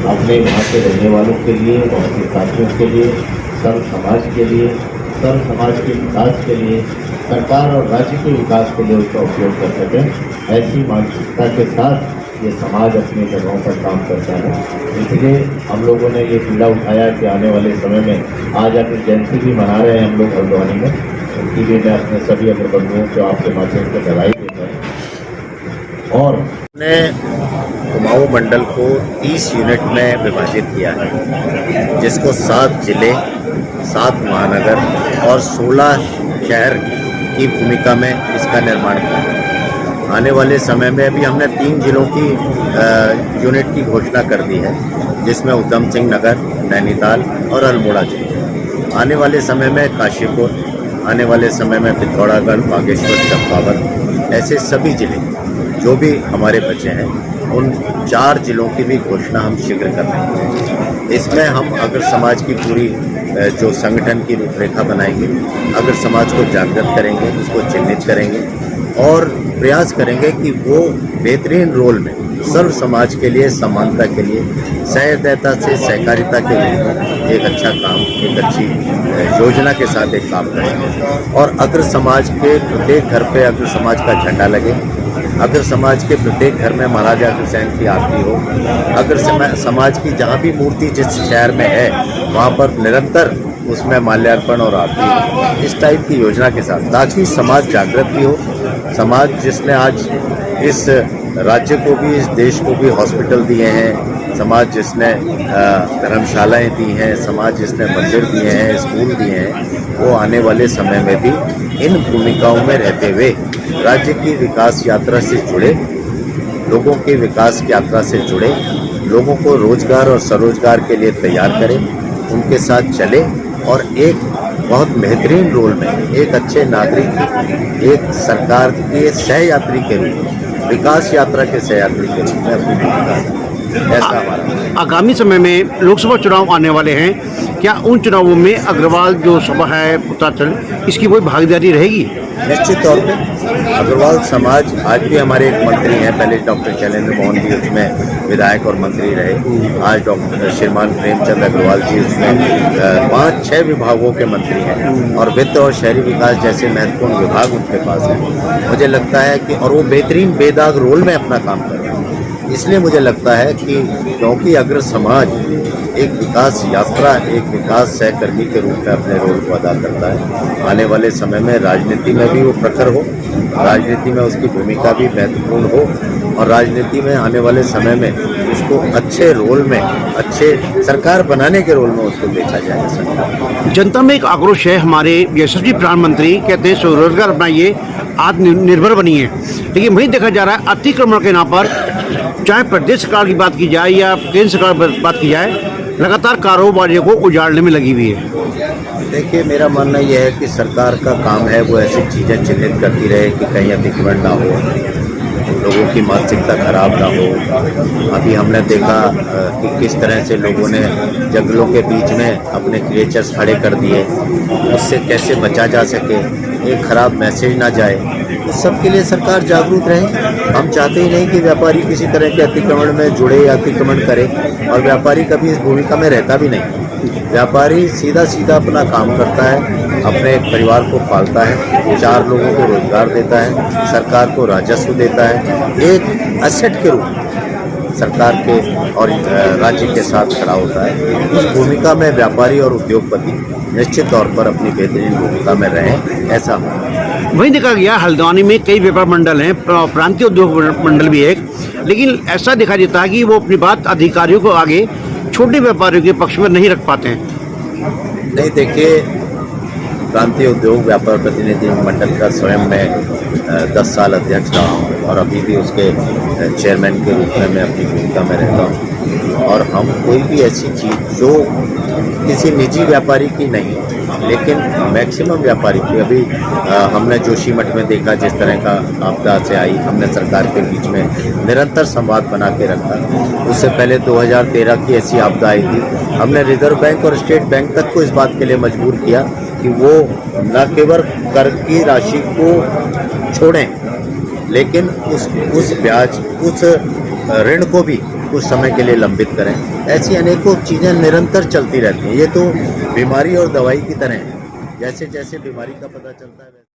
अपने यहाँ के रहने वालों के लिए, वहाँ के साथियों के लिए, सर्व समाज के लिए, सर्व समाज के विकास के लिए, सरकार और राज्य के विकास के लिए उसका उपयोग कर सकें। ऐसी मानसिकता के साथ ये समाज अपनी जगहों पर काम करता है। इसलिए हम लोगों ने ये पीड़ा उठाया कि आने वाले समय में आज अपनी जयंती भी मना रहे हैं हम लोग हल्द्वानी में, उनकी भी मैं अपने सभी अगर बंधुओं को आपके माध्यम से बधाई देता हूँ। और ने कुमाऊं मंडल को 30 यूनिट में विभाजित किया है, जिसको 7 जिले, 7 महानगर और 16 शहर की भूमिका में इसका निर्माण किया है। आने वाले समय में अभी हमने 3 जिलों की यूनिट की घोषणा कर दी है, जिसमें उधम सिंह नगर, नैनीताल और अल्मोड़ा जिले। आने वाले समय में काशीपुर, आने वाले समय में पिथौरागढ़, बागेश्वर, चंपावत, ऐसे सभी जिले जो भी हमारे बचे हैं, उन 4 जिलों की भी घोषणा हम शीघ्र कर रहे हैं। इसमें हम अगर समाज की पूरी जो संगठन की रूपरेखा बनाएंगे, अगर समाज को जागृत करेंगे, उसको चिन्हित करेंगे और प्रयास करेंगे कि वो बेहतरीन रोल में सर्व समाज के लिए, समानता के लिए, सहृदयता से सहकारिता के लिए एक अच्छा काम, एक अच्छी योजना के साथ एक काम करेंगे। और अगर समाज के प्रत्येक घर पे अगर समाज का झंडा लगे, अगर समाज के प्रत्येक घर में महाराजा हुसैन की आरती हो, अगर समाज की जहाँ भी मूर्ति जिस शहर में है वहाँ पर निरंतर उसमें माल्यार्पण और आरती हो, इस टाइप की योजना के साथ, ताकि समाज जागृत भी हो। समाज जिसने आज इस राज्य को भी, इस देश को भी हॉस्पिटल दिए हैं, समाज जिसने धर्मशालाएं दी हैं, समाज जिसने मंदिर दिए हैं, स्कूल दिए हैं, वो आने वाले समय में भी इन भूमिकाओं में रहते हुए राज्य की विकास यात्रा से जुड़े, लोगों की विकास यात्रा से जुड़े, लोगों को रोजगार और स्वरोजगार के लिए तैयार करें, उनके साथ चले और एक बहुत बेहतरीन रोल में, एक अच्छे नागरिक, एक सरकार के सहयात्री के रूप में, विकास यात्रा के सहयात्री के रूप में अपनी भूमिका, ऐसा हमारा। आगामी समय में लोकसभा चुनाव आने वाले हैं, क्या उन चुनावों में अग्रवाल जो सभा है उत्तराखंड, इसकी कोई भागीदारी रहेगी? निश्चित तौर पे अग्रवाल समाज, आज भी हमारे एक मंत्री हैं, पहले डॉक्टर शैलेंद्र मोहन जी उसमें विधायक और मंत्री रहे, आज डॉक्टर श्रीमान प्रेमचंद अग्रवाल जी उसमें 5-6 विभागों के मंत्री हैं और वित्त और शहरी विकास जैसे महत्वपूर्ण विभाग उनके पास हैं। मुझे लगता है कि और वो बेहतरीन बेदाग रोल में अपना काम कर रहे हैं। इसलिए मुझे लगता है कि क्योंकि अगर समाज एक विकास यात्रा, एक विकास सहकर्मी के रूप में अपने रोल को अदा करता है, आने वाले समय में राजनीति में भी वो प्रखर हो, राजनीति में उसकी भूमिका भी महत्वपूर्ण हो और राजनीति में आने वाले समय में उसको अच्छे रोल में, अच्छे सरकार बनाने के रोल में उसको देखा जाए। जनता में एक आक्रोश है, हमारे यशस्वी प्रधानमंत्री कहते हैं स्वरोजगार अपनाइए, आत्मनिर्भर बनिए, लेकिन वहीं देखा जा रहा है अतिक्रमण के नाम पर, चाहे प्रदेश सरकार की बात की जाए या केंद्र सरकार की बात की जाए, लगातार कारोबारियों को उजाड़ने में लगी हुई है। देखिए, मेरा मानना यह है कि सरकार का काम है वो ऐसी चीज़ें चिन्हित करती रहे कि कहीं अतिक्रमण ना हो, लोगों की मानसिकता खराब ना हो। अभी हमने देखा कि किस तरह से लोगों ने जंगलों के बीच में अपने क्रिएचर्स खड़े कर दिए, उससे कैसे बचा जा सके, एक खराब मैसेज ना जाए, उस सब के लिए सरकार जागरूक रहे। हम चाहते ही नहीं कि व्यापारी किसी तरह के अतिक्रमण में जुड़े या अतिक्रमण करे, और व्यापारी कभी इस भूमिका में रहता भी नहीं। व्यापारी सीधा सीधा अपना काम करता है, अपने परिवार को पालता है, 4 लोगों को रोजगार देता है, सरकार को राजस्व देता है, एक एसेट के रूप में सरकार के और राज्य के साथ खड़ा होता है। उस भूमिका में व्यापारी और उद्योगपति निश्चित तौर पर अपनी बेहतरीन भूमिका में रहें, ऐसा हो। वहीं देखा गया हल्द्वानी में कई व्यापार मंडल हैं, प्रांतीय उद्योग मंडल भी एक, लेकिन ऐसा देखा जाता है कि वो अपनी बात अधिकारियों को आगे छोटे व्यापारियों के पक्ष में नहीं रख पाते हैं। नहीं, देखिए, प्रांतीय उद्योग व्यापार प्रतिनिधि मंडल का स्वयं मैं 10 साल अध्यक्ष रहा हूँ और अभी भी उसके चेयरमैन के रूप में मैं अपनी भूमिका में रहता हूँ। और हम कोई भी ऐसी चीज़ जो किसी निजी व्यापारी की नहीं, लेकिन मैक्सिमम व्यापारी की, अभी हमने जोशीमठ में देखा जिस तरह का आपदा से आई, हमने सरकार के बीच में निरंतर संवाद बना के रखा। उससे पहले 2013 की ऐसी आपदा आई थी, हमने रिजर्व बैंक और स्टेट बैंक तक को इस बात के लिए मजबूर किया कि वो न केवल कर की राशि को छोड़ें, लेकिन उस ब्याज, उस ऋण को भी कुछ समय के लिए लंबित करें। ऐसी अनेकों चीज़ें निरंतर चलती रहती हैं। ये तो बीमारी और दवाई की तरह है, जैसे जैसे बीमारी का पता चलता है